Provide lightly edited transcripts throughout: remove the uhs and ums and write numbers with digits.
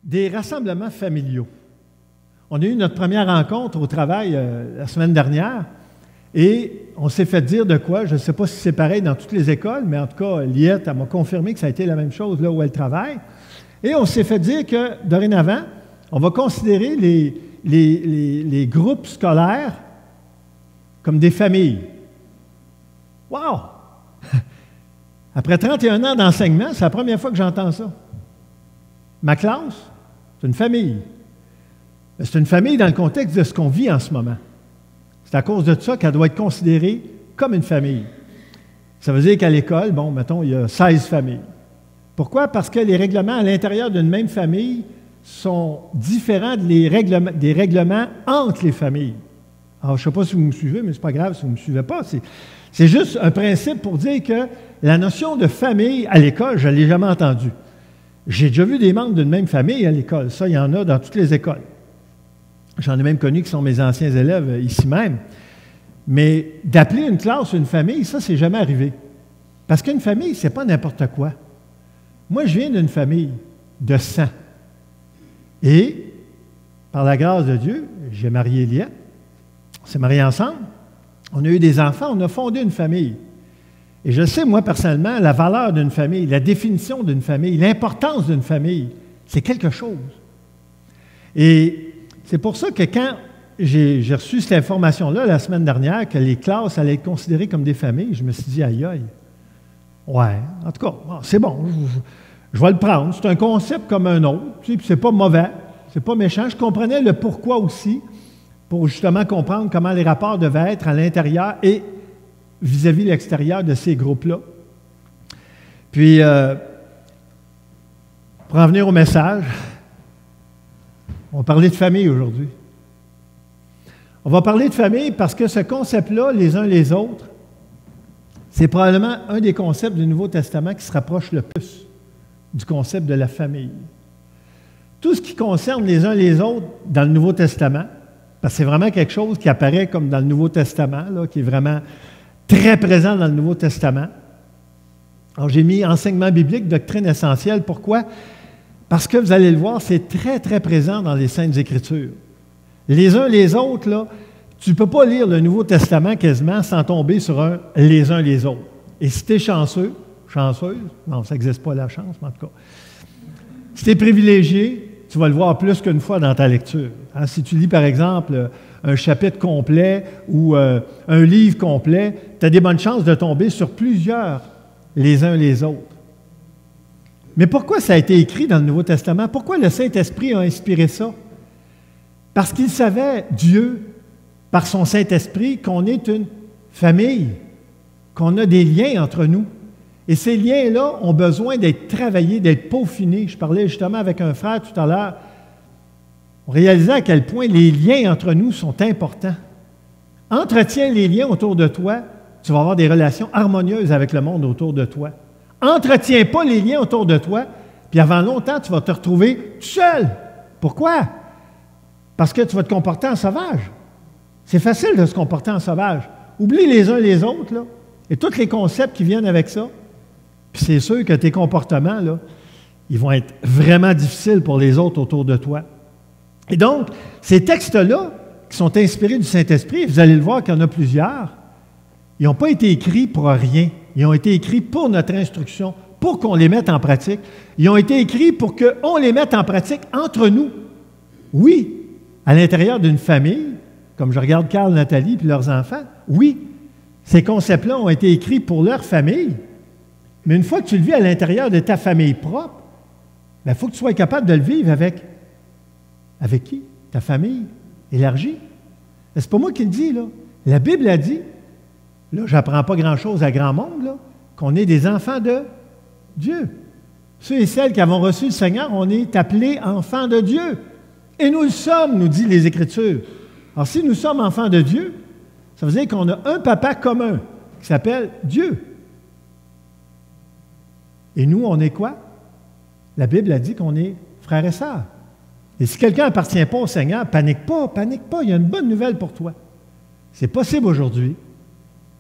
des rassemblements familiaux. On a eu notre première rencontre au travail la semaine dernière et on s'est fait dire de quoi. Je ne sais pas si c'est pareil dans toutes les écoles, mais en tout cas, Liette m'a confirmé que ça a été la même chose là où elle travaille. Et on s'est fait dire que, dorénavant, on va considérer les groupes scolaires comme des familles. Wow! Après 31 ans d'enseignement, c'est la première fois que j'entends ça. Ma classe, c'est une famille. C'est une famille dans le contexte de ce qu'on vit en ce moment. C'est à cause de ça qu'elle doit être considérée comme une famille. Ça veut dire qu'à l'école, bon, mettons, il y a 16 familles. Pourquoi? Parce que les règlements à l'intérieur d'une même famille sont différents des règlements entre les familles. Alors, je ne sais pas si vous me suivez, mais ce n'est pas grave si vous ne me suivez pas. C'est juste un principe pour dire que la notion de famille à l'école, je ne l'ai jamais entendue. J'ai déjà vu des membres d'une même famille à l'école. Ça, il y en a dans toutes les écoles. J'en ai même connu qui sont mes anciens élèves ici même. Mais d'appeler une classe une famille, ça, c'est jamais arrivé. Parce qu'une famille, c'est pas n'importe quoi. Moi, je viens d'une famille de sang. Et, par la grâce de Dieu, j'ai marié Liette. On s'est mariés ensemble. On a eu des enfants. On a fondé une famille. Et je sais, moi, personnellement, la valeur d'une famille, la définition d'une famille, l'importance d'une famille, c'est quelque chose. Et c'est pour ça que quand j'ai reçu cette information-là la semaine dernière, que les classes allaient être considérées comme des familles, je me suis dit, aïe, aïe. Ouais, en tout cas, c'est bon, je vais le prendre. C'est un concept comme un autre, tu sais, puis c'est pas mauvais, c'est pas méchant. Je comprenais le pourquoi aussi, pour justement comprendre comment les rapports devaient être à l'intérieur et vis-à-vis l'extérieur de ces groupes-là. Puis, pour en venir au message, on va parler de famille aujourd'hui. On va parler de famille parce que ce concept-là, les uns les autres, c'est probablement un des concepts du Nouveau Testament qui se rapproche le plus du concept de la famille. Tout ce qui concerne les uns les autres dans le Nouveau Testament, parce que c'est vraiment quelque chose qui apparaît comme dans le Nouveau Testament, là, qui est vraiment très présent dans le Nouveau Testament. Alors, j'ai mis enseignement biblique, doctrine essentielle. Pourquoi? Parce que vous allez le voir, c'est très, très présent dans les Saintes Écritures. Les uns les autres, là, tu ne peux pas lire le Nouveau Testament quasiment sans tomber sur les uns les autres. Et si tu es chanceux, chanceuse, non, ça n'existe pas la chance, mais en tout cas, si tu es privilégié, tu vas le voir plus qu'une fois dans ta lecture. Hein, si tu lis, par exemple, un chapitre complet ou un livre complet, tu as des bonnes chances de tomber sur plusieurs les uns les autres. Mais pourquoi ça a été écrit dans le Nouveau Testament? Pourquoi le Saint-Esprit a inspiré ça? Parce qu'il savait, Dieu, par son Saint-Esprit, qu'on est une famille, qu'on a des liens entre nous. Et ces liens-là ont besoin d'être travaillés, d'être peaufinés. Je parlais justement avec un frère tout à l'heure. On réalisait à quel point les liens entre nous sont importants. Entretiens les liens autour de toi, tu vas avoir des relations harmonieuses avec le monde autour de toi. Entretiens pas les liens autour de toi, puis avant longtemps, tu vas te retrouver tout seul. Pourquoi? Parce que tu vas te comporter en sauvage. C'est facile de se comporter en sauvage. Oublie les uns les autres, là, et tous les concepts qui viennent avec ça. Puis c'est sûr que tes comportements, là, ils vont être vraiment difficiles pour les autres autour de toi. Et donc, ces textes-là, qui sont inspirés du Saint-Esprit, vous allez le voir qu'il y en a plusieurs, ils n'ont pas été écrits pour rien. Ils ont été écrits pour notre instruction, pour qu'on les mette en pratique. Ils ont été écrits pour qu'on les mette en pratique entre nous. Oui, à l'intérieur d'une famille, comme je regarde Carl, Nathalie et leurs enfants, oui, ces concepts-là ont été écrits pour leur famille, mais une fois que tu le vis à l'intérieur de ta famille propre, il faut que tu sois capable de le vivre avec qui? Ta famille élargie. C'est pas moi qui le dis, là. La Bible a dit, là, je n'apprends pas grand-chose à grand monde, là, qu'on est des enfants de Dieu. Ceux et celles qui avons reçu le Seigneur, on est appelés enfants de Dieu. Et nous le sommes, nous dit les Écritures. Alors, si nous sommes enfants de Dieu, ça veut dire qu'on a un papa commun qui s'appelle Dieu. Et nous, on est quoi? La Bible a dit qu'on est frères et sœurs. Et si quelqu'un n'appartient pas au Seigneur, panique pas, il y a une bonne nouvelle pour toi. C'est possible aujourd'hui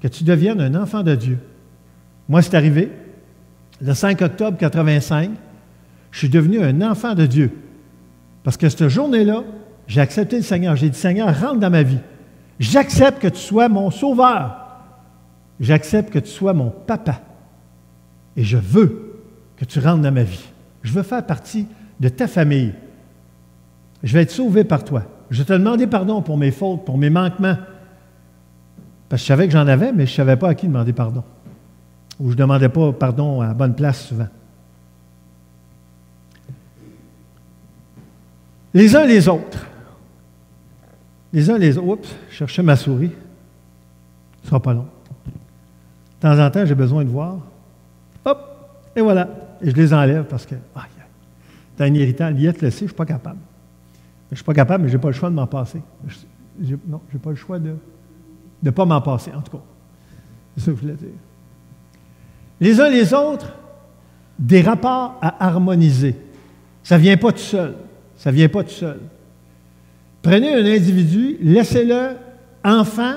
que tu deviennes un enfant de Dieu. Moi, c'est arrivé. Le 5 octobre 85, je suis devenu un enfant de Dieu. Parce que cette journée-là, j'ai accepté le Seigneur. J'ai dit, Seigneur, rentre dans ma vie. J'accepte que tu sois mon sauveur. J'accepte que tu sois mon papa. Et je veux que tu rentres dans ma vie. Je veux faire partie de ta famille. Je vais être sauvé par toi. Je vais te demander pardon pour mes fautes, pour mes manquements. Parce que je savais que j'en avais, mais je ne savais pas à qui demander pardon. Ou je ne demandais pas pardon à la bonne place souvent. Les uns les autres. Les uns les autres. Oups, je cherchais ma souris. Ce ne sera pas long. De temps en temps, j'ai besoin de voir. Hop, et voilà. Et je les enlève parce que, c'est un irritant. Liette le sait, je ne suis pas capable. Je ne suis pas capable, mais je n'ai pas le choix de m'en passer. Non, je n'ai pas le choix de ne pas m'en passer, en tout cas. C'est ça que je voulais dire. Les uns les autres, des rapports à harmoniser. Ça ne vient pas tout seul. Ça ne vient pas tout seul. Prenez un individu, laissez-le enfant,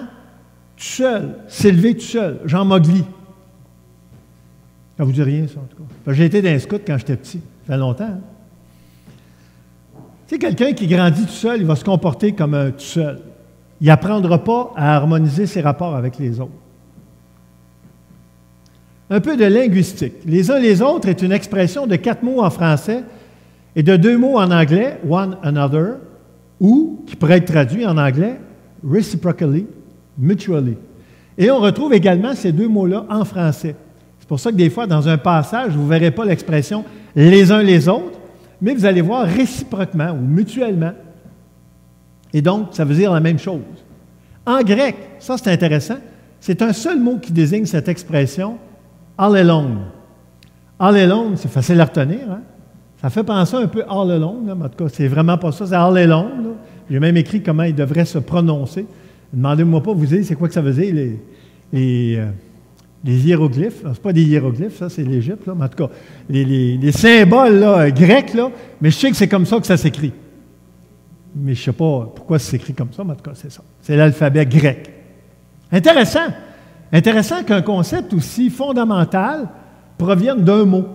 tout seul, s'élever tout seul. Jean Mowgli. Ça ne vous dit rien, ça, en tout cas. J'ai été dans un scout quand j'étais petit. Ça fait longtemps. Hein? Tu sais, quelqu'un qui grandit tout seul, il va se comporter comme un tout seul. Il n'apprendra pas à harmoniser ses rapports avec les autres. Un peu de linguistique. Les uns les autres est une expression de 4 mots en français et de 2 mots en anglais, one another, ou, qui pourrait être traduit en anglais, reciprocally, mutually. Et on retrouve également ces 2 mots-là en français. C'est pour ça que des fois, dans un passage, vous ne verrez pas l'expression « les uns les autres », mais vous allez voir réciproquement ou mutuellement. Et donc, ça veut dire la même chose. En grec, ça c'est intéressant, c'est un seul mot qui désigne cette expression, all alone. All alone, c'est facile à retenir, hein? Ça fait penser un peu all alone, là, mais en tout cas, c'est vraiment pas ça, c'est all alone. Là. J'ai même écrit comment il devrait se prononcer. Demandez-moi pas, vous dire, c'est quoi que ça veut dire, les hiéroglyphes. Ce n'est pas des hiéroglyphes, ça, c'est l'Égypte, là, mais en tout cas, les symboles là, grecs, là, mais je sais que c'est comme ça que ça s'écrit. Mais je ne sais pas pourquoi c'est écrit comme ça, mais en tout cas, c'est ça. C'est l'alphabet grec. Intéressant. Intéressant qu'un concept aussi fondamental provienne d'un mot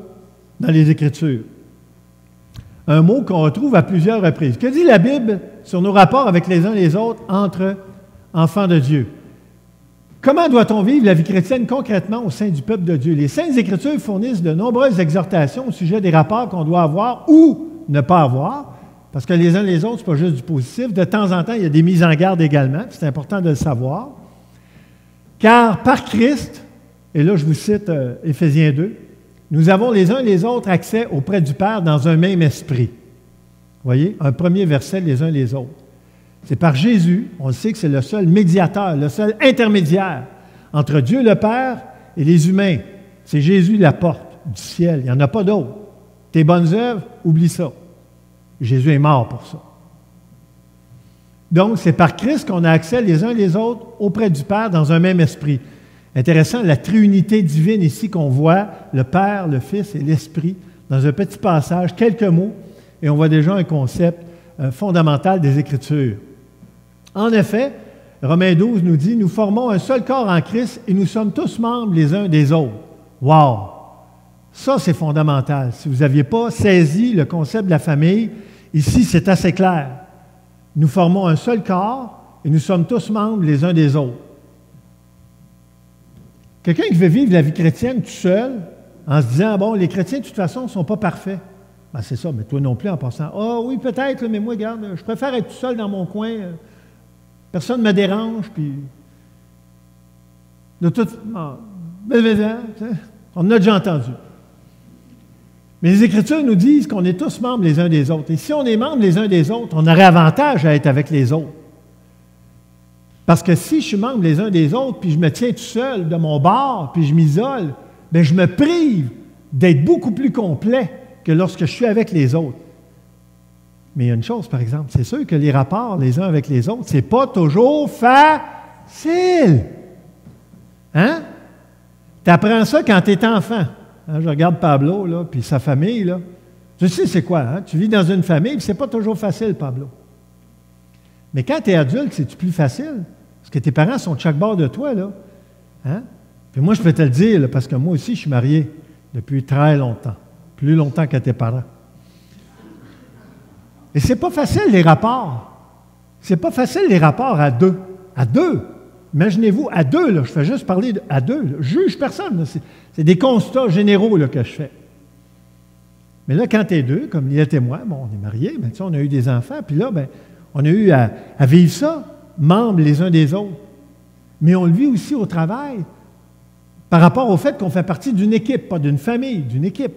dans les Écritures. Un mot qu'on retrouve à plusieurs reprises. Que dit la Bible sur nos rapports avec les uns et les autres entre enfants de Dieu? Comment doit-on vivre la vie chrétienne concrètement au sein du peuple de Dieu? Les Saintes Écritures fournissent de nombreuses exhortations au sujet des rapports qu'on doit avoir ou ne pas avoir, parce que les uns et les autres, ce n'est pas juste du positif. De temps en temps, il y a des mises en garde également, c'est important de le savoir. Car par Christ, et là je vous cite Éphésiens 2, nous avons les uns et les autres accès auprès du Père dans un même esprit. Vous voyez, un premier verset, les uns et les autres. C'est par Jésus, on le sait que c'est le seul médiateur, le seul intermédiaire entre Dieu le Père et les humains. C'est Jésus la porte du ciel. Il n'y en a pas d'autre. Tes bonnes œuvres, oublie ça. Jésus est mort pour ça. Donc, c'est par Christ qu'on a accès les uns et les autres auprès du Père dans un même esprit. Intéressant, la trinité divine ici qu'on voit, le Père, le Fils et l'Esprit, dans un petit passage, quelques mots, et on voit déjà un concept fondamental des Écritures. En effet, Romains 12 nous dit, « Nous formons un seul corps en Christ et nous sommes tous membres les uns des autres. » Wow! Ça, c'est fondamental. Si vous n'aviez pas saisi le concept de la famille, ici, c'est assez clair. Nous formons un seul corps et nous sommes tous membres les uns des autres. Quelqu'un qui veut vivre la vie chrétienne tout seul, en se disant, bon, les chrétiens, de toute façon, ne sont pas parfaits. Ben, c'est ça, mais toi non plus en passant. Ah oui, peut-être, mais moi, regarde, je préfère être tout seul dans mon coin. Personne ne me dérange, puis. De tout. On en a déjà entendu. Mais les Écritures nous disent qu'on est tous membres les uns des autres. Et si on est membres les uns des autres, on aurait avantage à être avec les autres. Parce que si je suis membre les uns des autres, puis je me tiens tout seul de mon bord, puis je m'isole, bien, je me prive d'être beaucoup plus complet que lorsque je suis avec les autres. Mais il y a une chose, par exemple, c'est sûr que les rapports les uns avec les autres, ce n'est pas toujours facile. Hein? Tu apprends ça quand tu es enfant. Hein, je regarde Pablo, là, puis sa famille, là. Je sais c'est quoi, hein? Tu vis dans une famille, puis c'est pas toujours facile, Pablo. Mais quand tu es adulte, c'est plus facile. Parce que tes parents sont de chaque bord de toi, là. Hein? Puis moi, je peux te le dire, là, parce que moi aussi, je suis marié depuis très longtemps. Plus longtemps que tes parents. Et c'est pas facile, les rapports. C'est pas facile, les rapports à deux. À deux. Imaginez-vous, à deux, là, je fais juste parler à deux. Là. Je juge personne. Là. C'est des constats généraux là, que je fais. Mais là, quand tu es deux, comme Liette et moi, bon, on est mariés, mais on a eu des enfants, puis là, ben, on a eu à vivre ça, membres les uns des autres. Mais on le vit aussi au travail, par rapport au fait qu'on fait partie d'une équipe, pas d'une famille, d'une équipe.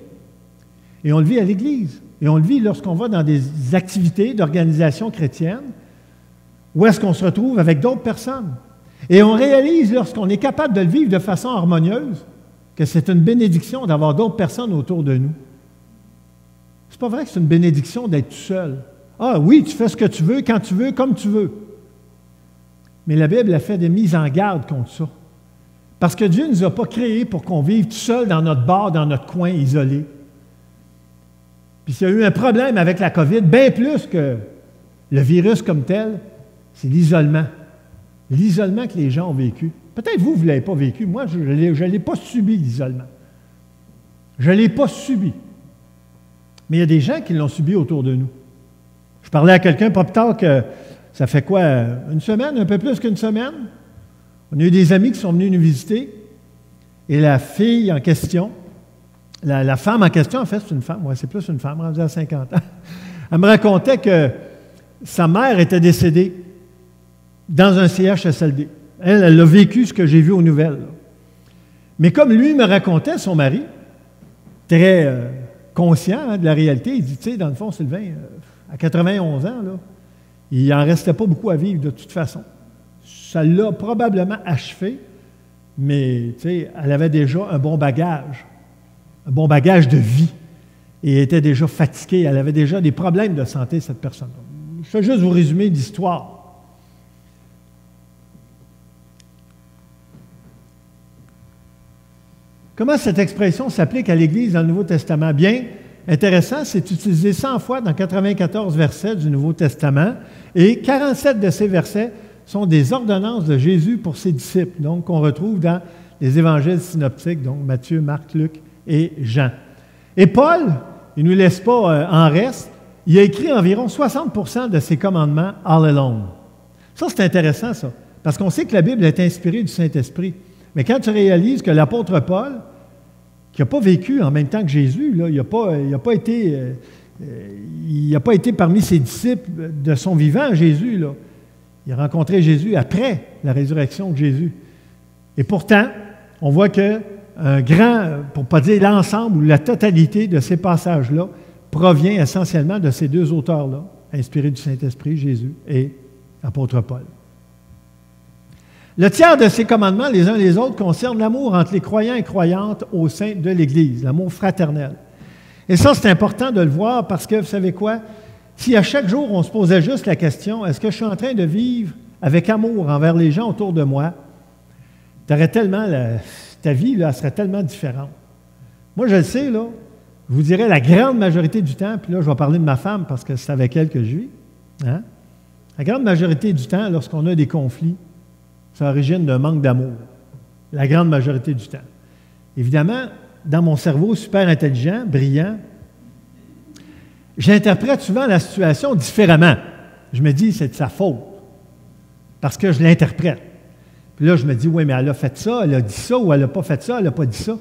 Et on le vit à l'Église. Et on le vit lorsqu'on va dans des activités d'organisation chrétienne, où est-ce qu'on se retrouve avec d'autres personnes. Et on réalise, lorsqu'on est capable de le vivre de façon harmonieuse, que c'est une bénédiction d'avoir d'autres personnes autour de nous. C'est pas vrai que c'est une bénédiction d'être tout seul. Ah oui, tu fais ce que tu veux, quand tu veux, comme tu veux. Mais la Bible a fait des mises en garde contre ça. Parce que Dieu ne nous a pas créés pour qu'on vive tout seul dans notre bar, dans notre coin, isolé. Puis s'il y a eu un problème avec la COVID, bien plus que le virus comme tel, c'est l'isolement. L'isolement que les gens ont vécu. Peut-être vous ne l'avez pas vécu. Moi, je ne l'ai pas subi, l'isolement. Je ne l'ai pas subi. Mais il y a des gens qui l'ont subi autour de nous. Je parlais à quelqu'un pas plus tard que ça fait quoi, une semaine, un peu plus qu'une semaine. On a eu des amis qui sont venus nous visiter. Et la fille en question, la femme en question, en fait, c'est une femme. Oui, c'est plus une femme, rendue à 50 ans. Elle me racontait que sa mère était décédée dans un CHSLD. Elle a vécu ce que j'ai vu aux nouvelles. Là. Mais comme lui me racontait, son mari, très conscient de la réalité, il dit, tu sais, dans le fond, Sylvain, à 91 ans, là, il n'en restait pas beaucoup à vivre de toute façon. Ça l'a probablement achevé, mais tu sais, elle avait déjà un bon bagage de vie, et elle était déjà fatiguée, elle avait déjà des problèmes de santé, cette personne-là. Je vais juste vous résumer l'histoire. Comment cette expression s'applique à l'Église dans le Nouveau Testament? Bien, intéressant, c'est utilisé 100 fois dans 94 versets du Nouveau Testament, et 47 de ces versets sont des ordonnances de Jésus pour ses disciples, donc qu'on retrouve dans les évangiles synoptiques, donc Matthieu, Marc, Luc et Jean. Et Paul, il ne nous laisse pas en reste, il a écrit environ 60% de ses commandements all alone. Ça, c'est intéressant, ça, parce qu'on sait que la Bible est inspirée du Saint-Esprit. Mais quand tu réalises que l'apôtre Paul, qui n'a pas vécu en même temps que Jésus, là, il n'a pas été parmi ses disciples de son vivant, Jésus. Là. Il a rencontré Jésus après la résurrection de Jésus. Et pourtant, on voit que un grand, pour ne pas dire l'ensemble ou la totalité de ces passages-là, provient essentiellement de ces deux auteurs-là, inspirés du Saint-Esprit, Jésus et l'apôtre Paul. Le tiers de ces commandements, les uns les autres, concerne l'amour entre les croyants et croyantes au sein de l'Église, l'amour fraternel. Et ça, c'est important de le voir parce que, vous savez quoi? Si à chaque jour, on se posait juste la question, est-ce que je suis en train de vivre avec amour envers les gens autour de moi, ta vie là, serait tellement différente. Moi, je le sais, là, je vous dirais la grande majorité du temps, puis là, je vais parler de ma femme parce que c'est avec elle que je vis, hein? La grande majorité du temps, lorsqu'on a des conflits, ça origine d'un manque d'amour, la grande majorité du temps. Évidemment, dans mon cerveau super intelligent, brillant, j'interprète souvent la situation différemment. Je me dis, c'est de sa faute, parce que je l'interprète. Puis là, je me dis, oui, mais elle a fait ça, elle a dit ça, ou elle n'a pas fait ça, elle n'a pas dit ça.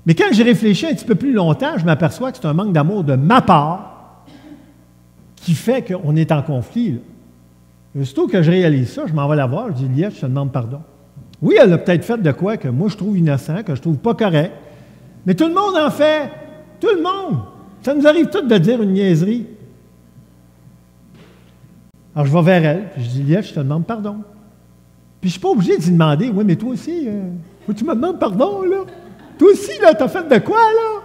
Mais quand j'ai réfléchi un petit peu plus longtemps, je m'aperçois que c'est un manque d'amour de ma part qui fait qu'on est en conflit, là. Aussitôt que je réalise ça, je m'en vais la voir, je dis, Liette, je te demande pardon. Oui, elle a peut-être fait de quoi que moi je trouve innocent, que je trouve pas correct, mais tout le monde en fait. Tout le monde. Ça nous arrive tous de dire une niaiserie. Alors je vais vers elle, puis je dis, Liette, je te demande pardon. Puis je ne suis pas obligé d'y demander, oui, mais toi aussi, faut que tu me demandes pardon, là. Toi aussi, là, t'as fait de quoi, là?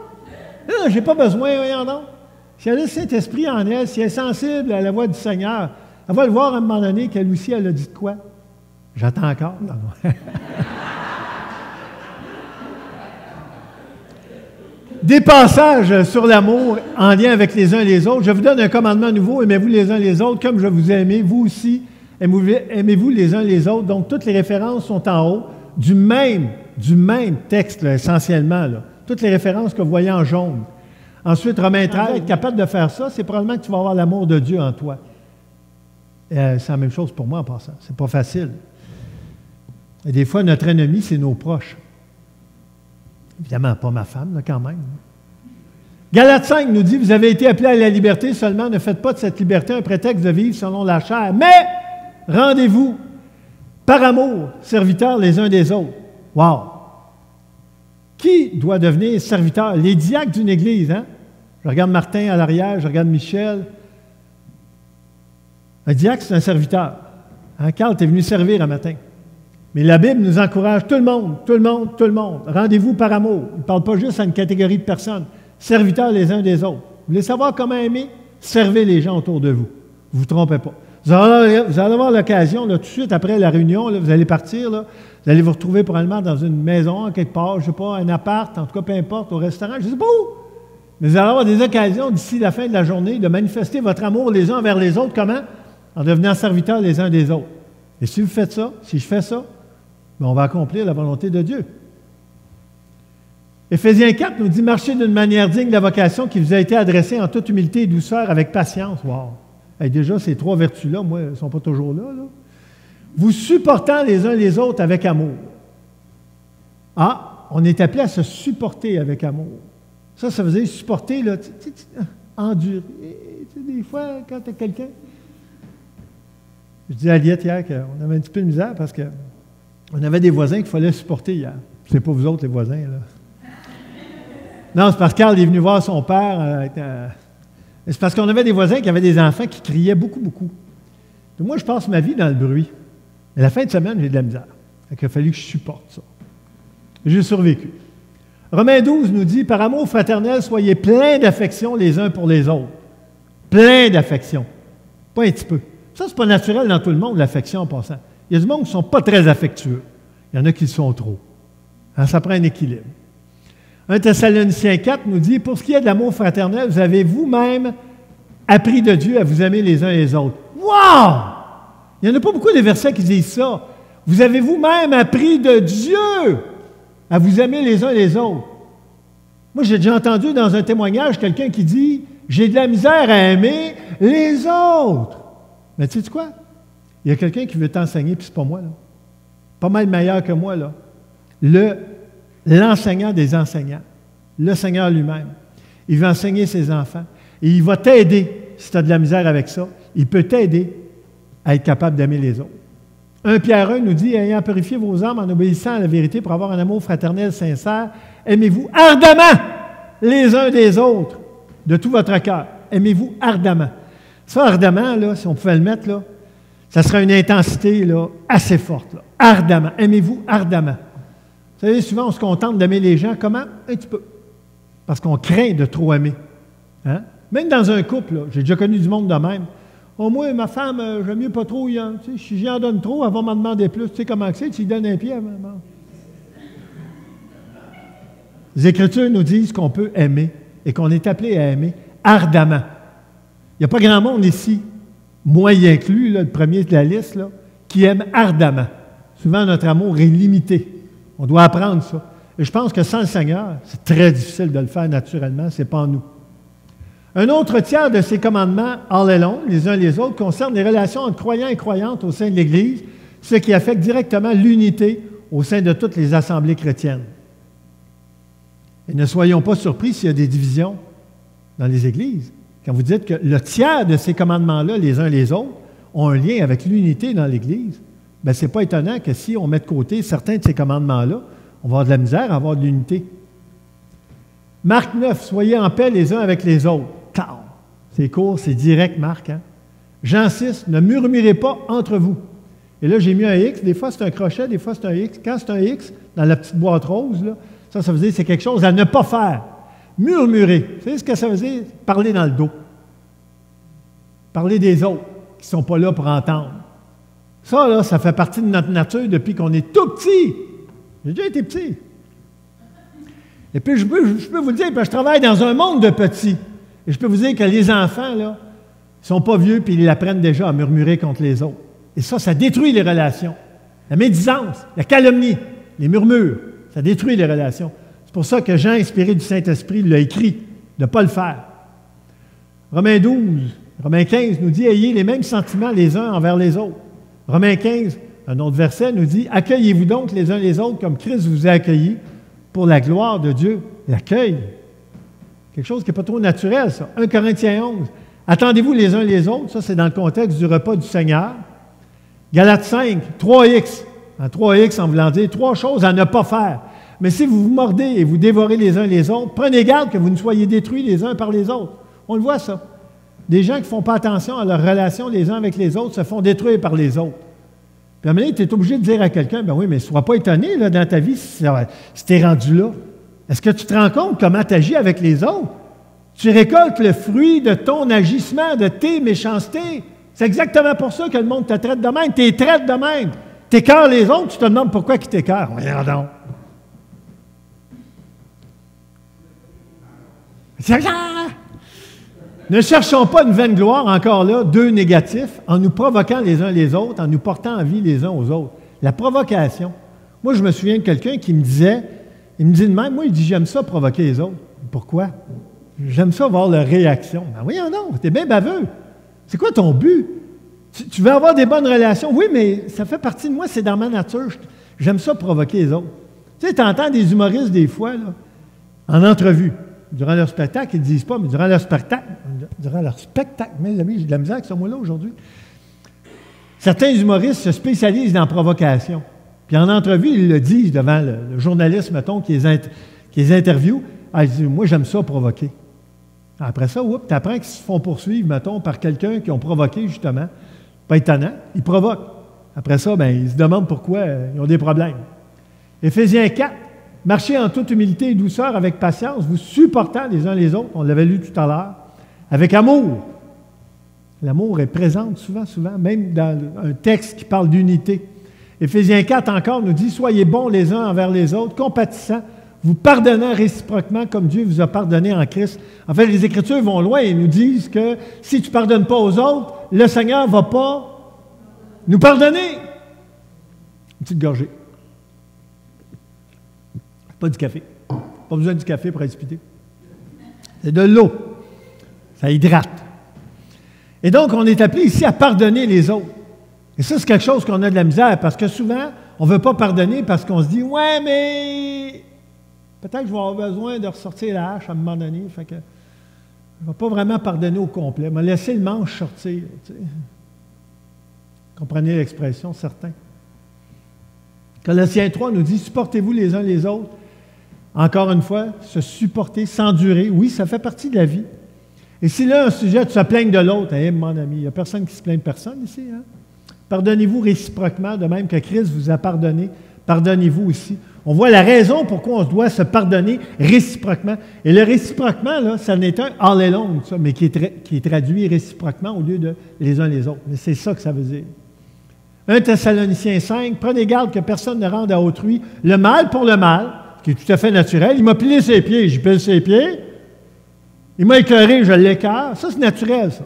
Non, j'ai pas besoin, voyons donc. Si elle a le Saint-Esprit en elle, si elle est sensible à la voix du Seigneur, elle va le voir à un moment donné qu'elle aussi, elle a dit de quoi? J'attends encore. Des passages sur l'amour en lien avec les uns et les autres. Je vous donne un commandement nouveau, aimez-vous les uns les autres, comme je vous ai aimé, vous aussi, aimez-vous les uns les autres. Donc, toutes les références sont en haut du même texte, là, essentiellement. Là. Toutes les références que vous voyez en jaune. Ensuite, Romains 13, être capable de faire ça, c'est probablement que tu vas avoir l'amour de Dieu en toi. C'est la même chose pour moi en passant. C'est pas facile. Et des fois, notre ennemi, c'est nos proches. Évidemment, pas ma femme, là, quand même. Galates 5 nous dit, vous avez été appelés à la liberté, seulement ne faites pas de cette liberté un prétexte de vivre selon la chair, mais rendez-vous par amour, serviteurs les uns des autres. Wow! Qui doit devenir serviteur? Les diacres d'une église, hein? Je regarde Martin à l'arrière, je regarde Michel. Un diacre, c'est un serviteur. Hein? Carl, tu es venu servir un matin. Mais la Bible nous encourage tout le monde. Rendez-vous par amour. Il ne parle pas juste à une catégorie de personnes. Serviteurs les uns des autres. Vous voulez savoir comment aimer? Servez les gens autour de vous. Vous ne vous trompez pas. Vous allez avoir l'occasion, tout de suite après la réunion, là, vous allez partir, là, vous allez vous retrouver probablement dans une maison, quelque part, je ne sais pas, un appart, en tout cas, peu importe, au restaurant, je ne sais pas où. Mais vous allez avoir des occasions d'ici la fin de la journée de manifester votre amour les uns envers les autres. Comment? En devenant serviteurs les uns des autres. Et si vous faites ça, si je fais ça, bien, on va accomplir la volonté de Dieu. Éphésiens 4 nous dit « Marchez d'une manière digne de la vocation qui vous a été adressée en toute humilité et douceur, avec patience. » Wow! Et déjà, ces trois vertus-là, moi, elles ne sont pas toujours là, là. Vous supportant les uns les autres avec amour. Ah, on est appelé à se supporter avec amour. Ça veut dire supporter, là, endurer. Des fois, quand tu as quelqu'un... Je dis à Aliette hier qu'on avait un petit peu de misère parce qu'on avait des voisins qu'il fallait supporter hier. C'est pas vous autres, les voisins, là. Non, c'est parce que Carl est venu voir son père. C'est parce qu'on avait des voisins qui avaient des enfants qui criaient beaucoup. Donc moi, je passe ma vie dans le bruit. Mais la fin de semaine, j'ai de la misère. Il a fallu que je supporte ça. J'ai survécu. Romains 12 nous dit, « Par amour fraternel, soyez pleins d'affection les uns pour les autres. » Pleins d'affection. Pas un petit peu. Ça, c'est pas naturel dans tout le monde, l'affection en passant. Il y a du monde qui ne sont pas très affectueux. Il y en a qui le sont trop. Alors, ça prend un équilibre. 1 Thessaloniciens 4 nous dit, « Pour ce qui est de l'amour fraternel, vous avez vous-même appris de Dieu à vous aimer les uns les autres. » Wow! Il n'y en a pas beaucoup de versets qui disent ça. Vous avez vous-même appris de Dieu à vous aimer les uns les autres. Moi, j'ai déjà entendu dans un témoignage quelqu'un qui dit, « J'ai de la misère à aimer les autres. » Mais tu sais quoi? Il y a quelqu'un qui veut t'enseigner, puis c'est pas moi, là. Pas mal meilleur que moi, là. L'enseignant des enseignants, le Seigneur lui-même. Il veut enseigner ses enfants. Et il va t'aider, si tu as de la misère avec ça, il peut t'aider à être capable d'aimer les autres. 1 Pierre 1 nous dit, « Ayant purifié vos âmes en obéissant à la vérité pour avoir un amour fraternel sincère, aimez-vous ardemment les uns des autres, de tout votre cœur. Aimez-vous ardemment. » Ça, ardemment, là, si on pouvait le mettre, là, ça serait une intensité là, assez forte. Là. Ardemment. Aimez-vous ardemment. Vous savez, souvent, on se contente d'aimer les gens. Comment? Un petit peu. Parce qu'on craint de trop aimer. Hein? Même dans un couple, là, j'ai déjà connu du monde de même. Oh, moi, ma femme, j'aime mieux pas trop. Hein, tu sais, si j'y en donne trop, elle va m'en demander plus. Tu sais comment c'est? Tu lui donnes un pied, elle m'en... Les Écritures nous disent qu'on peut aimer et qu'on est appelé à aimer ardemment. Il n'y a pas grand monde ici, moi y inclus, là, le premier de la liste, là, qui aime ardemment. Souvent, notre amour est limité. On doit apprendre ça. Et je pense que sans le Seigneur, c'est très difficile de le faire naturellement, ce n'est pas en nous. Un autre tiers de ces commandements, all alone, les uns les autres, concerne les relations entre croyants et croyantes au sein de l'Église, ce qui affecte directement l'unité au sein de toutes les assemblées chrétiennes. Et ne soyons pas surpris s'il y a des divisions dans les églises. Quand vous dites que le tiers de ces commandements-là, les uns les autres, ont un lien avec l'unité dans l'Église, bien, ce n'est pas étonnant que si on met de côté certains de ces commandements-là, on va avoir de la misère à avoir de l'unité. Marc 9, soyez en paix les uns avec les autres. C'est court, c'est direct, Marc. Hein? Jean 6, ne murmurez pas entre vous. Et là, j'ai mis un X. Des fois, c'est un crochet, des fois, c'est un X. Quand c'est un X, dans la petite boîte rose, là, ça veut dire que c'est quelque chose à ne pas faire. Murmurer. Vous savez ce que ça veut dire? Parler dans le dos. Parler des autres qui ne sont pas là pour entendre. Ça, là, ça fait partie de notre nature depuis qu'on est tout petit. J'ai déjà été petit. Et puis, je peux vous le dire, je travaille dans un monde de petits. Et je peux vous dire que les enfants, là, ils ne sont pas vieux puis ils apprennent déjà à murmurer contre les autres. Et ça détruit les relations. La médisance, la calomnie, les murmures, ça détruit les relations. C'est pour ça que Jean, inspiré du Saint-Esprit, l'a écrit. de ne pas le faire. Romains 15 nous dit « Ayez les mêmes sentiments les uns envers les autres ». Romains 15, un autre verset, nous dit « Accueillez-vous donc les uns les autres comme Christ vous a accueillis pour la gloire de Dieu. » L'accueil. Quelque chose qui n'est pas trop naturel, ça. 1 Corinthiens 11. « Attendez-vous les uns les autres ». Ça, c'est dans le contexte du repas du Seigneur. Galates 5, 3X. En 3X, en voulant dire 3 choses à ne pas faire. Mais si vous vous mordez et vous dévorez les uns les autres, prenez garde que vous ne soyez détruits les uns par les autres. On le voit, ça. Des gens qui ne font pas attention à leurs relations les uns avec les autres se font détruire par les autres. Puis à un moment donné, tu es obligé de dire à quelqu'un, ben oui, mais ne sois pas étonné là, dans ta vie si tu es rendu là. Est-ce que tu te rends compte comment tu agis avec les autres? Tu récoltes le fruit de ton agissement, de tes méchancetés. C'est exactement pour ça que le monde te traite de même. Tu les traites de même. Tu écœures les autres, tu te demandes pourquoi ils t'écœurent. Voyons donc. Ne cherchons pas une vaine gloire, encore là, 2 négatifs, en nous provoquant les uns les autres, en nous portant en vie les uns aux autres. La provocation. Moi, je me souviens de quelqu'un qui me disait, il me dit de même, moi, il dit, j'aime ça provoquer les autres. Pourquoi? J'aime ça voir leur réaction. Ben voyons donc, t'es bien baveux. C'est quoi ton but? Tu veux avoir des bonnes relations? Oui, mais ça fait partie de moi, c'est dans ma nature. J'aime ça provoquer les autres. Tu sais, tu entends des humoristes des fois, là, en entrevue. Durant leur spectacle, ils ne disent pas, mais durant leur spectacle, mes amis, j'ai de la misère avec ce mot-là aujourd'hui. Certains humoristes se spécialisent dans la provocation. Puis en entrevue, ils le disent devant le journaliste, mettons, qui les interviewe. Ah, ils disent, moi, j'aime ça provoquer. Après ça, tu apprends qu'ils se font poursuivre, mettons, par quelqu'un qui ont provoqué, justement. Pas étonnant, ils provoquent. Après ça, bien, ils se demandent pourquoi ils ont des problèmes. Éphésiens 4. Marchez en toute humilité et douceur avec patience, vous supportant les uns les autres, on l'avait lu tout à l'heure, avec amour. L'amour est présent souvent, même dans un texte qui parle d'unité. Éphésiens 4 encore nous dit, soyez bons les uns envers les autres, compatissants, vous pardonnant réciproquement comme Dieu vous a pardonné en Christ. En fait, les Écritures vont loin et nous disent que si tu ne pardonnes pas aux autres, le Seigneur ne va pas nous pardonner. Une petite gorgée. Pas du café. Pas besoin du café pour récipiter. C'est de l'eau. Ça hydrate. Et donc, on est appelé ici à pardonner les autres. Et ça, c'est quelque chose qu'on a de la misère, parce que souvent, on ne veut pas pardonner parce qu'on se dit « Ouais, mais peut-être que je vais avoir besoin de ressortir la hache à un moment donné. » Fait que je ne vais pas vraiment pardonner au complet. Je vais laisser le manche sortir. Tu sais. Comprenez l'expression, certains. Colossiens 3 nous dit « Supportez-vous les uns les autres. » Encore une fois, se supporter, s'endurer, oui, ça fait partie de la vie. Et si là, un sujet, tu te plaignes de l'autre, hey, mon ami, il n'y a personne qui se plaint de personne ici. Hein? Pardonnez-vous réciproquement, de même que Christ vous a pardonné. Pardonnez-vous aussi. On voit la raison pourquoi on doit se pardonner réciproquement. Et le réciproquement, là, ça n'est un all along, ça, mais qui est traduit réciproquement au lieu de les uns les autres. Mais c'est ça que ça veut dire. 1 Thessaloniciens 5, prenez garde que personne ne rende à autrui le mal pour le mal, qui est tout à fait naturel. Il m'a plié ses pieds, j'y pile ses pieds. Il m'a écœuré, je l'écœure. Ça, c'est naturel, ça.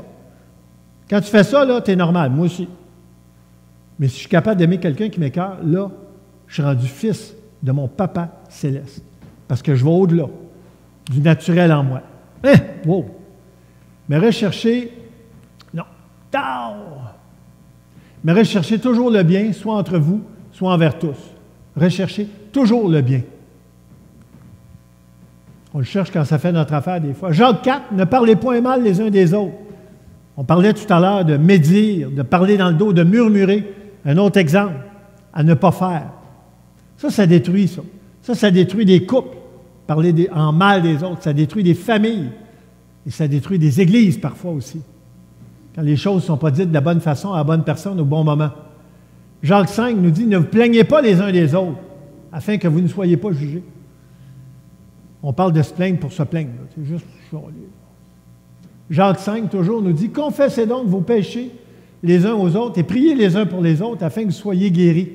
Quand tu fais ça, là, tu es normal, moi aussi. Mais si je suis capable d'aimer quelqu'un qui m'écœure, là, je suis rendu fils de mon Papa céleste. Parce que je vais au-delà du naturel en moi. Hein? Wow! Mais recherchez... Non. Tao! Mais recherchez toujours le bien, soit entre vous, soit envers tous. Recherchez toujours le bien. On le cherche quand ça fait notre affaire des fois. Jacques 4, ne parlez point mal les uns des autres. On parlait tout à l'heure de médire, de parler dans le dos, de murmurer. Un autre exemple, à ne pas faire. Ça détruit ça. Ça détruit des couples. Parler en mal des autres, ça détruit des familles. Et ça détruit des églises parfois aussi. Quand les choses ne sont pas dites de la bonne façon, à la bonne personne, au bon moment. Jacques 5 nous dit, ne vous plaignez pas les uns des autres, afin que vous ne soyez pas jugés. On parle de se plaindre pour se plaindre. C'est juste Jacques 5, toujours, nous dit, confessez donc vos péchés les uns aux autres et priez les uns pour les autres afin que vous soyez guéris.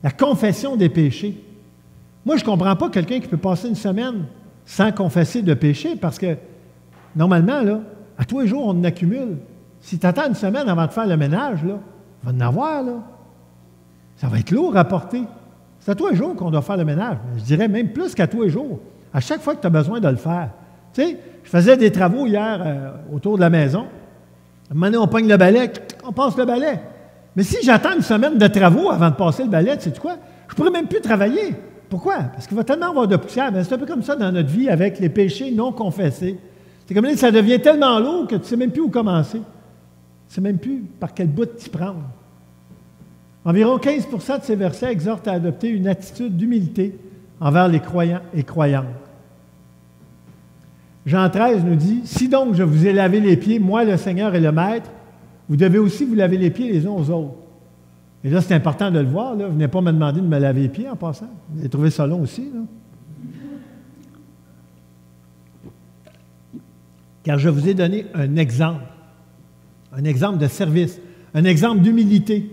La confession des péchés. Moi, je ne comprends pas quelqu'un qui peut passer une semaine sans confesser de péché parce que, normalement, là, à tous les jours, on en accumule. Si tu attends une semaine avant de faire le ménage, là, il va en avoir, là. Ça va être lourd à porter. C'est à tous les jours qu'on doit faire le ménage. Je dirais même plus qu'à tous les jours. À chaque fois que tu as besoin de le faire. Tu sais, je faisais des travaux hier autour de la maison. À un moment donné, on pogne le balai, on passe le balai. Mais si j'attends une semaine de travaux avant de passer le balai, tu sais quoi? Je ne pourrais même plus travailler. Pourquoi? Parce qu'il va tellement avoir de poussière. Mais c'est un peu comme ça dans notre vie avec les péchés non confessés. C'est comme ça, ça devient tellement lourd que tu ne sais même plus où commencer. Tu ne sais même plus par quel bout t'y prendre. Environ 15 de ces versets exhortent à adopter une attitude d'humilité envers les croyants et croyantes. Jean 13 nous dit, « Si donc je vous ai lavé les pieds, moi le Seigneur et le Maître, vous devez aussi vous laver les pieds les uns aux autres. » Et là, c'est important de le voir. Là. Vous venez pas me demander de me laver les pieds en passant. Vous avez trouvé ça long aussi. Là. Car je vous ai donné un exemple de service, un exemple d'humilité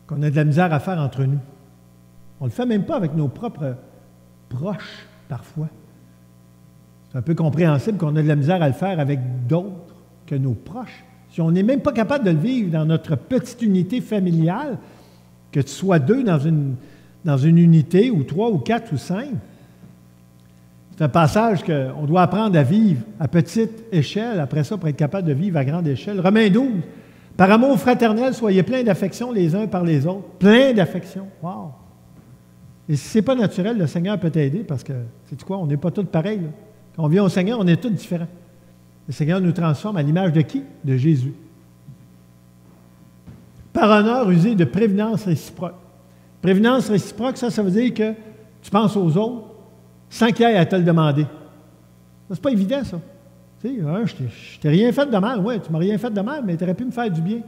qu'on a de la misère à faire entre nous. On ne le fait même pas avec nos propres proches, parfois. C'est un peu compréhensible qu'on a de la misère à le faire avec d'autres que nos proches. Si on n'est même pas capable de le vivre dans notre petite unité familiale, que tu sois 2 dans une unité, ou 3, ou 4, ou 5, c'est un passage qu'on doit apprendre à vivre à petite échelle, après ça, pour être capable de vivre à grande échelle. Romains 12, « Par amour fraternel, soyez pleins d'affection les uns par les autres. » Plein d'affection. Wow! Et si ce n'est pas naturel, le Seigneur peut t'aider parce que, sais-tu quoi, on n'est pas tous pareils. Là. Quand on vient au Seigneur, on est tous différents. Le Seigneur nous transforme à l'image de qui? De Jésus. Par honneur, user de prévenance réciproque. Prévenance réciproque, ça veut dire que tu penses aux autres sans qu'ils aient à te le demander. Ça, c'est pas évident, ça. Tu sais, hein, je t'ai rien fait de mal. Oui, tu m'as rien fait de mal, mais tu aurais pu me faire du bien.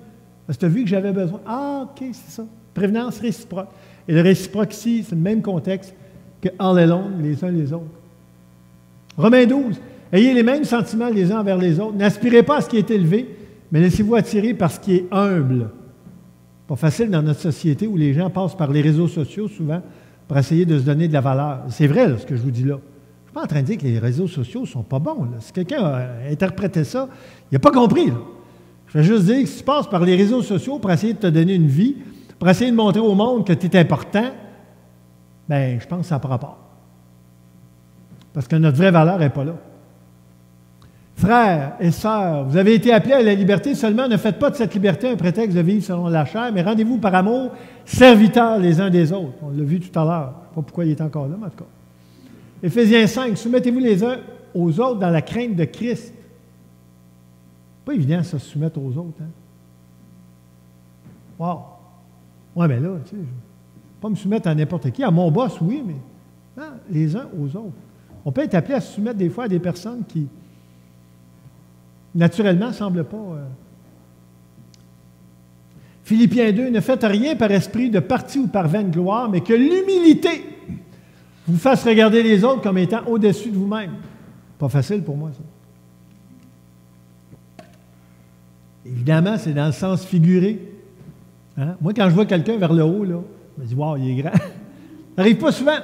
Parce que tu as vu que j'avais besoin. Ah, OK, c'est ça. Prévenance réciproque. Et le réciproque ici, c'est le même contexte que all alone, les uns les autres. Romains 12. Ayez les mêmes sentiments les uns envers les autres. N'aspirez pas à ce qui est élevé, mais laissez-vous attirer par ce qui est humble. Pas facile dans notre société où les gens passent par les réseaux sociaux souvent pour essayer de se donner de la valeur. C'est vrai, là, ce que je vous dis là. Je ne suis pas en train de dire que les réseaux sociaux ne sont pas bons. Là. Si quelqu'un a interprété ça, il n'a pas compris. Là. Je veux juste dire que si tu passes par les réseaux sociaux pour essayer de te donner une vie, pour essayer de montrer au monde que tu es important, bien, je pense que ça n'a pas rapport. Parce que notre vraie valeur n'est pas là. Frères et sœurs, vous avez été appelés à la liberté, seulement ne faites pas de cette liberté un prétexte de vivre selon la chair, mais rendez-vous par amour, serviteurs les uns des autres. On l'a vu tout à l'heure. Je ne sais pas pourquoi il est encore là, mais en tout cas. Éphésiens 5, soumettez-vous les uns aux autres dans la crainte de Christ. Pas évident, ça, se soumettre aux autres. Hein? Wow! Oui, mais là, tu sais, je ne vais pas me soumettre à n'importe qui. À mon boss, oui, mais non, les uns aux autres. On peut être appelé à se soumettre des fois à des personnes qui, naturellement, ne semblent pas... Philippiens 2, ne faites rien par esprit de parti ou par vaine gloire, mais que l'humilité vous fasse regarder les autres comme étant au-dessus de vous-même. Pas facile pour moi, ça. Évidemment, c'est dans le sens figuré. Hein? Moi, quand je vois quelqu'un vers le haut, là, je me dis, wow, il est grand. Ça n'arrive pas souvent.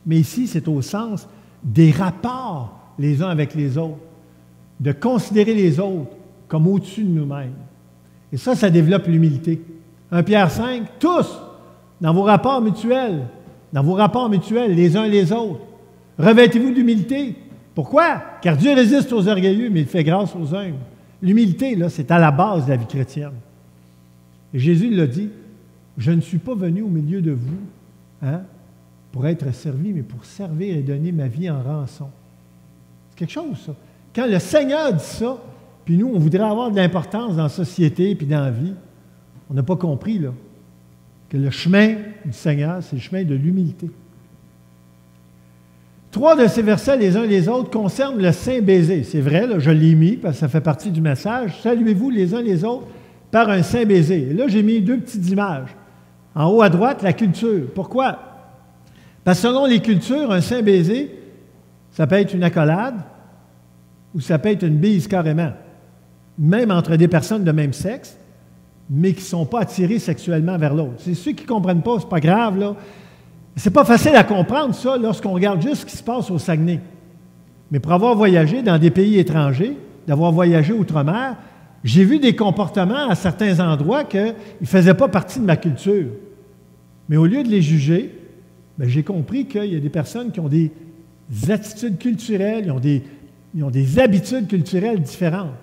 Mais ici, c'est au sens des rapports les uns avec les autres, de considérer les autres comme au-dessus de nous-mêmes. Et ça développe l'humilité. 1 Pierre 5, tous, dans vos rapports mutuels, les uns les autres, revêtez-vous d'humilité. Pourquoi? Car Dieu résiste aux orgueilleux, mais il fait grâce aux humbles. L'humilité, là, c'est à la base de la vie chrétienne. Et Jésus l'a dit, « Je ne suis pas venu au milieu de vous hein, pour être servi, mais pour servir et donner ma vie en rançon. » C'est quelque chose, ça. Quand le Seigneur dit ça, puis nous, on voudrait avoir de l'importance dans la société puis dans la vie, on n'a pas compris, là, que le chemin du Seigneur, c'est le chemin de l'humilité. 3 de ces versets, les uns les autres, concernent le saint baiser. C'est vrai, là, je l'ai mis parce que ça fait partie du message. Saluez-vous les uns les autres par un saint baiser. Et là, j'ai mis 2 petites images. En haut à droite, la culture. Pourquoi? Parce que selon les cultures, un saint baiser, ça peut être une accolade ou ça peut être une bise carrément. Même entre des personnes de même sexe, mais qui ne sont pas attirées sexuellement vers l'autre. C'est ceux qui ne comprennent pas, c'est pas grave, là. C'est pas facile à comprendre, ça, lorsqu'on regarde juste ce qui se passe au Saguenay. Mais pour avoir voyagé dans des pays étrangers, d'avoir voyagé outre-mer, j'ai vu des comportements à certains endroits qui ne faisaient pas partie de ma culture. Mais au lieu de les juger, bien, j'ai compris qu'il y a des personnes qui ont des attitudes culturelles, ils ont des habitudes culturelles différentes.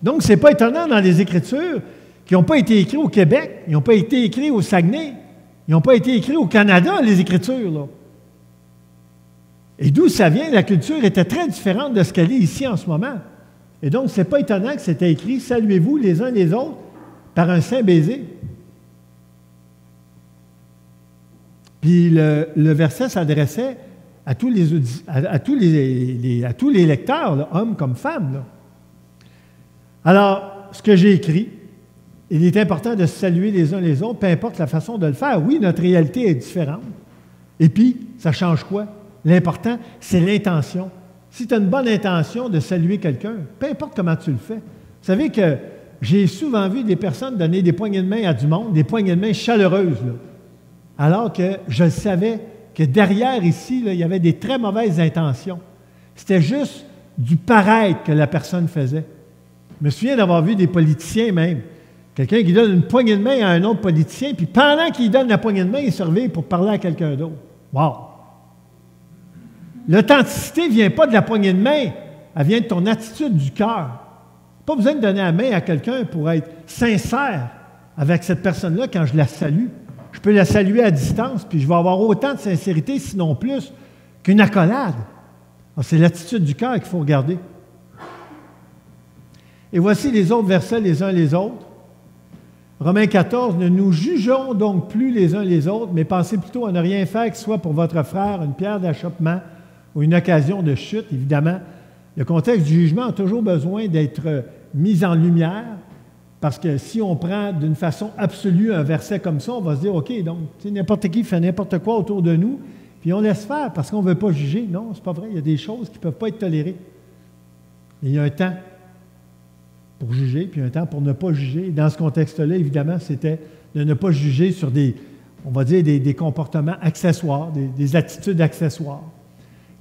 Donc, ce n'est pas étonnant dans les Écritures qui n'ont pas été écrits au Québec, ils n'ont pas été écrits au Saguenay, ils n'ont pas été écrits au Canada, les Écritures, là. Et d'où ça vient, la culture était très différente de ce qu'elle est ici en ce moment. Et donc, ce n'est pas étonnant que c'était écrit « Saluez-vous les uns les autres par un saint baiser ». Puis le verset s'adressait à tous les lecteurs, là, hommes comme femmes, là. Alors, ce que j'ai écrit, il est important de se saluer les uns les autres, peu importe la façon de le faire. Oui, notre réalité est différente. Et puis, ça change quoi? L'important, c'est l'intention. Si tu as une bonne intention de saluer quelqu'un, peu importe comment tu le fais. Vous savez que j'ai souvent vu des personnes donner des poignées de main à du monde, des poignées de main chaleureuses, là, alors que je savais que derrière ici, là, il y avait des très mauvaises intentions. C'était juste du paraître que la personne faisait. Je me souviens d'avoir vu des politiciens même, quelqu'un qui donne une poignée de main à un autre politicien, puis pendant qu'il donne la poignée de main, il se réveille pour parler à quelqu'un d'autre. Wow! L'authenticité ne vient pas de la poignée de main, elle vient de ton attitude du cœur. Pas besoin de donner la main à quelqu'un pour être sincère avec cette personne-là quand je la salue. Je peux la saluer à distance, puis je vais avoir autant de sincérité, sinon plus, qu'une accolade. C'est l'attitude du cœur qu'il faut regarder. Et voici les autres versets les uns les autres. Romains 14, « Ne nous jugeons donc plus les uns les autres, mais pensez plutôt à ne rien faire qui soit pour votre frère une pierre d'achoppement ou une occasion de chute. » Évidemment, le contexte du jugement a toujours besoin d'être mis en lumière, parce que si on prend d'une façon absolue un verset comme ça, on va se dire, OK, donc, n'importe qui fait n'importe quoi autour de nous, puis on laisse faire parce qu'on ne veut pas juger. Non, c'est pas vrai. Il y a des choses qui ne peuvent pas être tolérées. Et il y a un temps pour juger, puis un temps pour ne pas juger. Et dans ce contexte-là, évidemment, c'était de ne pas juger sur on va dire, des comportements accessoires, des attitudes accessoires.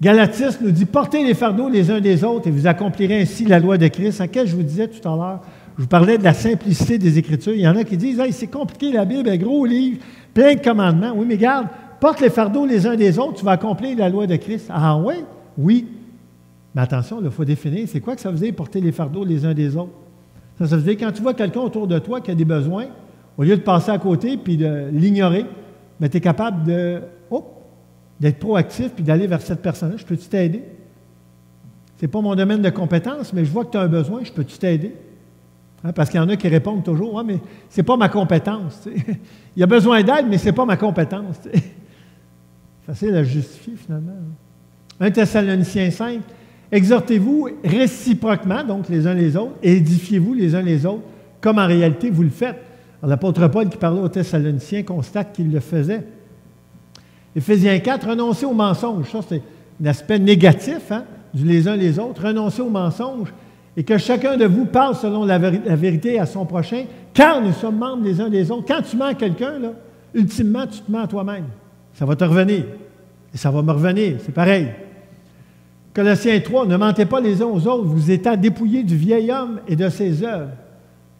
Galatis nous dit, portez les fardeaux les uns des autres et vous accomplirez ainsi la loi de Christ, à laquelle je vous disais tout à l'heure. Je vous parlais de la simplicité des Écritures. Il y en a qui disent, hey, c'est compliqué la Bible, un gros livre, plein de commandements. Oui, mais regarde, porte les fardeaux les uns des autres, tu vas accomplir la loi de Christ. Ah oui? Oui. Mais attention, il faut définir, c'est quoi que ça veut dire porter les fardeaux les uns des autres? Ça veut dire quand tu vois quelqu'un autour de toi qui a des besoins, au lieu de passer à côté puis de l'ignorer, mais tu es capable d'être proactif puis d'aller vers cette personne-là. Je peux-tu t'aider? Ce n'est pas mon domaine de compétence, mais je vois que tu as un besoin, je peux-tu t'aider? Hein, parce qu'il y en a qui répondent toujours, « Ah, mais ce n'est pas ma compétence. » Il y a besoin d'aide, mais ce n'est pas ma compétence. Facile à justifier, finalement. 1 Thessaloniciens 5, « Exhortez-vous réciproquement, donc les uns les autres, et édifiez-vous les uns les autres, comme en réalité vous le faites. » Alors, l'apôtre Paul qui parlait aux Thessaloniciens constate qu'il le faisait. Éphésiens 4, « Renoncez aux mensonges. » Ça, c'est l'aspect négatif, hein, du les uns les autres. « Renoncez aux mensonges. » Et que chacun de vous parle selon la vérité à son prochain, car nous sommes membres les uns des autres. Quand tu mens à quelqu'un, là, ultimement, tu te mens à toi-même. Ça va te revenir. Et ça va me revenir. C'est pareil. Colossiens 3, ne mentez pas les uns aux autres, vous étant dépouillés du vieil homme et de ses œuvres.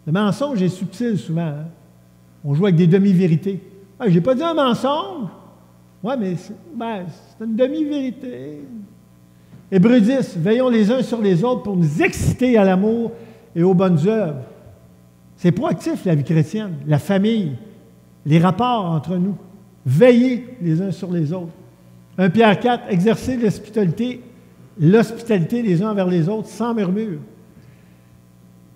Le mensonge est subtil souvent. Hein? On joue avec des demi-vérités. Ah, je n'ai pas dit un mensonge. Oui, mais c'est une demi-vérité. Hébreux 10, veillons les uns sur les autres pour nous exciter à l'amour et aux bonnes œuvres. C'est proactif, la vie chrétienne, la famille, les rapports entre nous. Veillez les uns sur les autres. 1 Pierre 4, exercez l'hospitalité les uns envers les autres sans murmure.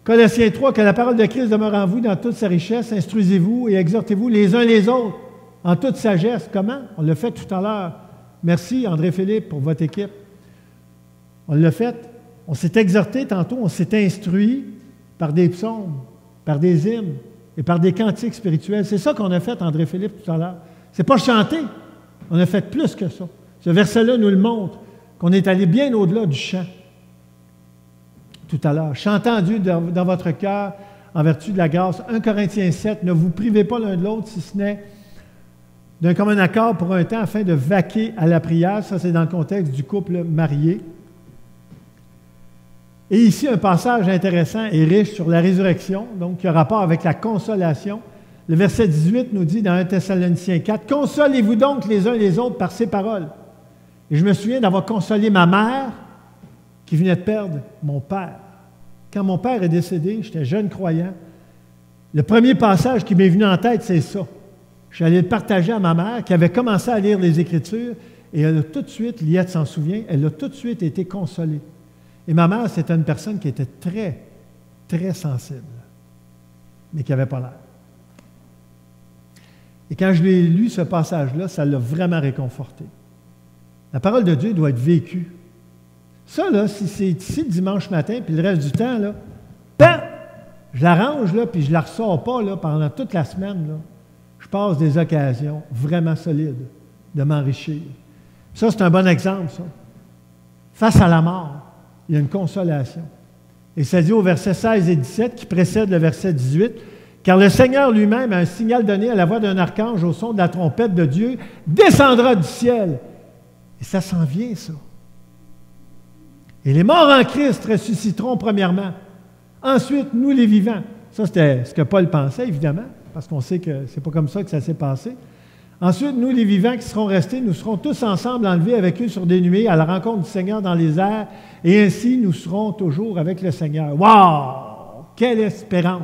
Colossiens 3, que la parole de Christ demeure en vous dans toute sa richesse, instruisez-vous et exhortez-vous les uns les autres en toute sagesse. Comment? On l'a fait tout à l'heure. Merci André-Philippe pour votre équipe. On l'a fait, on s'est exhorté tantôt, on s'est instruit par des psaumes, par des hymnes et par des cantiques spirituels. C'est ça qu'on a fait, André-Philippe, tout à l'heure. C'est pas chanter, on a fait plus que ça. Ce verset-là nous le montre, qu'on est allé bien au-delà du chant. Tout à l'heure, chantant Dieu dans votre cœur en vertu de la grâce. 1 Corinthiens 7, ne vous privez pas l'un de l'autre, si ce n'est d'un commun accord pour un temps afin de vaquer à la prière. Ça, c'est dans le contexte du couple marié. Et ici, un passage intéressant et riche sur la résurrection, donc qui a rapport avec la consolation. Le verset 18 nous dit dans 1 Thessaloniciens 4, « Consolez-vous donc les uns les autres par ces paroles. Et je me souviens d'avoir consolé ma mère qui venait de perdre mon père. Quand mon père est décédé, j'étais jeune croyant. Le premier passage qui m'est venu en tête, c'est ça. Je suis allé le partager à ma mère qui avait commencé à lire les Écritures et elle a tout de suite, Liette s'en souvient, elle a tout de suite été consolée. Et ma mère, c'était une personne qui était très, très sensible, mais qui n'avait pas l'air. Et quand je lui ai lu ce passage-là, ça l'a vraiment réconforté. La parole de Dieu doit être vécue. Ça, là, si c'est ici le dimanche matin, puis le reste du temps, là, bam! Je la range, là, puis je ne la ressors pas là, pendant toute la semaine. Là. Je passe des occasions vraiment solides de m'enrichir. Ça, c'est un bon exemple, ça. Face à la mort, il y a une consolation. Et ça dit au verset 16 et 17, qui précède le verset 18, « Car le Seigneur lui-même, a un signal donné à la voix d'un archange au son de la trompette de Dieu, descendra du ciel. » Et ça s'en vient, ça. Et les morts en Christ ressusciteront premièrement. Ensuite, nous les vivants. Ça, c'était ce que Paul pensait, évidemment, parce qu'on sait que ce n'est pas comme ça que ça s'est passé. Ensuite, nous les vivants qui seront restés, nous serons tous ensemble enlevés avec eux sur des nuées à la rencontre du Seigneur dans les airs, et ainsi nous serons toujours avec le Seigneur. Wow! Quelle espérance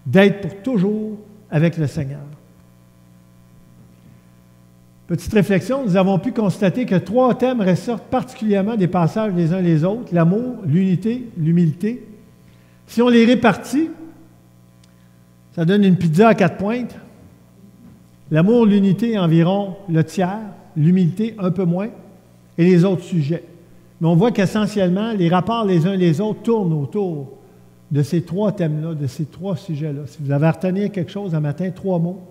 d'être pour toujours avec le Seigneur. Petite réflexion, nous avons pu constater que 3 thèmes ressortent particulièrement des passages les uns les autres, l'amour, l'unité, l'humilité. Si on les répartit, ça donne une pizza à 4 pointes. L'amour, l'unité, environ le tiers, l'humilité, un peu moins, et les autres sujets. Mais on voit qu'essentiellement, les rapports les uns les autres tournent autour de ces 3 thèmes-là, de ces 3 sujets-là. Si vous avez à retenir quelque chose un matin, 3 mots,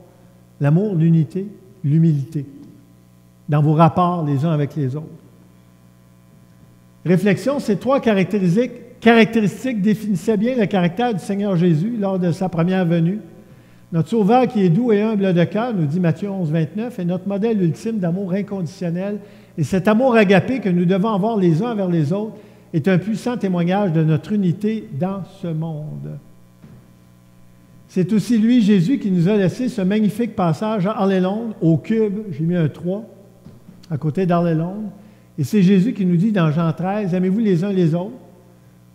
l'amour, l'unité, l'humilité, dans vos rapports les uns avec les autres. Réflexion, ces 3 caractéristiques définissaient bien le caractère du Seigneur Jésus lors de sa première venue. Notre Sauveur qui est doux et humble de cœur, nous dit Matthieu 11, 29, est notre modèle ultime d'amour inconditionnel. Et cet amour agapé que nous devons avoir les uns envers les autres est un puissant témoignage de notre unité dans ce monde. C'est aussi lui, Jésus, qui nous a laissé ce magnifique passage à Allelonde, au cube, j'ai mis un 3 à côté d'Allelonde. Et c'est Jésus qui nous dit dans Jean 13, « Aimez-vous les uns les autres,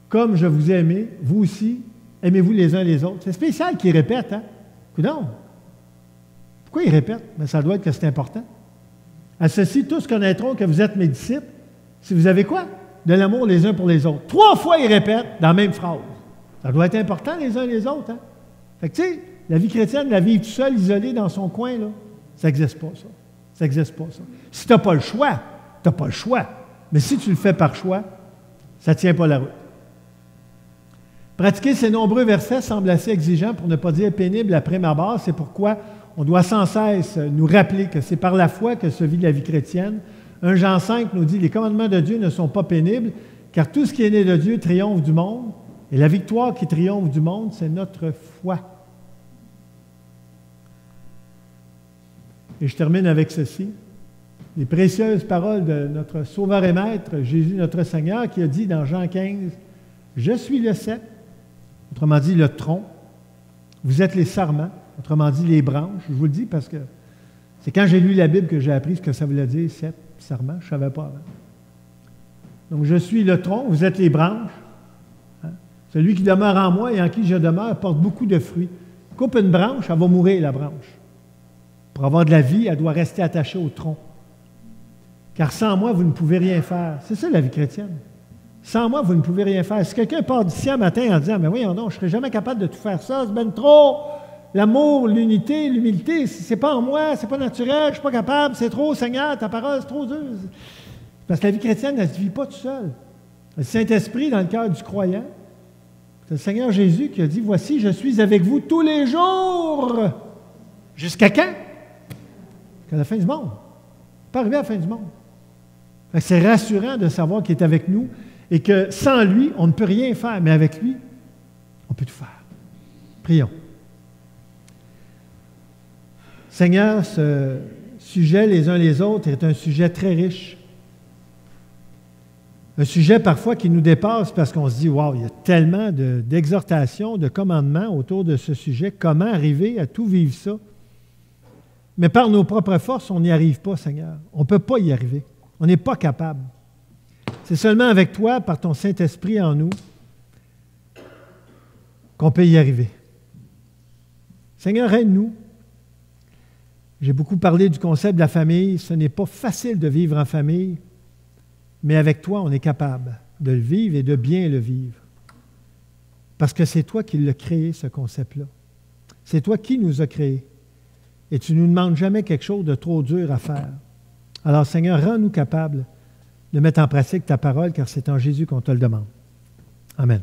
comme je vous ai aimé, vous aussi, aimez-vous les uns les autres. » C'est spécial qu'il répète, hein? Non. Pourquoi il répète? Mais ça doit être que c'est important. À ceci, tous connaîtront que vous êtes mes disciples, si vous avez quoi? De l'amour les uns pour les autres. 3 fois, il répète dans la même phrase. Ça doit être important les uns les autres, hein? Fait que, tu sais, la vie chrétienne, la vie tout seul, isolée dans son coin, là, ça n'existe pas, ça. Ça n'existe pas, ça. Si tu n'as pas le choix, tu n'as pas le choix. Mais si tu le fais par choix, ça ne tient pas la route. Pratiquer ces nombreux versets semble assez exigeant, pour ne pas dire pénible à prime abord. C'est pourquoi on doit sans cesse nous rappeler que c'est par la foi que se vit la vie chrétienne. 1 Jean 5 nous dit « Les commandements de Dieu ne sont pas pénibles, car tout ce qui est né de Dieu triomphe du monde, et la victoire qui triomphe du monde, c'est notre foi. » Et je termine avec ceci. Les précieuses paroles de notre Sauveur et Maître, Jésus notre Seigneur, qui a dit dans Jean 15, « Je suis le cep », autrement dit le tronc, vous êtes les sarments, autrement dit les branches. Je vous le dis parce que c'est quand j'ai lu la Bible que j'ai appris ce que ça voulait dire, cep, sarment, je ne savais pas avant. Donc, je suis le tronc, vous êtes les branches. Hein? Celui qui demeure en moi et en qui je demeure porte beaucoup de fruits. Coupe une branche, elle va mourir, la branche. Pour avoir de la vie, elle doit rester attachée au tronc. Car sans moi, vous ne pouvez rien faire. C'est ça la vie chrétienne. Sans moi, vous ne pouvez rien faire. Si quelqu'un part d'ici un matin en disant « Mais voyons donc, je ne serai jamais capable de tout faire ça, c'est ben trop. L'amour, l'unité, l'humilité, c'est pas en moi, c'est pas naturel, je ne suis pas capable, c'est trop, Seigneur, ta parole, c'est trop dur. » Parce que la vie chrétienne, elle ne se vit pas tout seul. Le Saint-Esprit dans le cœur du croyant. C'est le Seigneur Jésus qui a dit « Voici, je suis avec vous tous les jours. » Jusqu'à quand? Jusqu'à la fin du monde. Pas arriver à la fin du monde. C'est rassurant de savoir qu'il est avec nous et que sans lui, on ne peut rien faire, mais avec lui, on peut tout faire. Prions. Seigneur, ce sujet les uns les autres est un sujet très riche. Un sujet parfois qui nous dépasse parce qu'on se dit « Wow, il y a tellement d'exhortations, de commandements autour de ce sujet. Comment arriver à tout vivre ça? » Mais par nos propres forces, on n'y arrive pas, Seigneur. On ne peut pas y arriver. On n'est pas capable. C'est seulement avec toi, par ton Saint-Esprit en nous, qu'on peut y arriver. Seigneur, aide-nous. J'ai beaucoup parlé du concept de la famille. Ce n'est pas facile de vivre en famille, mais avec toi, on est capable de le vivre et de bien le vivre. Parce que c'est toi qui l'as créé, ce concept-là. C'est toi qui nous as créés. Et tu ne nous demandes jamais quelque chose de trop dur à faire. Alors, Seigneur, rends-nous capables de mettre en pratique ta parole, car c'est en Jésus qu'on te le demande. Amen.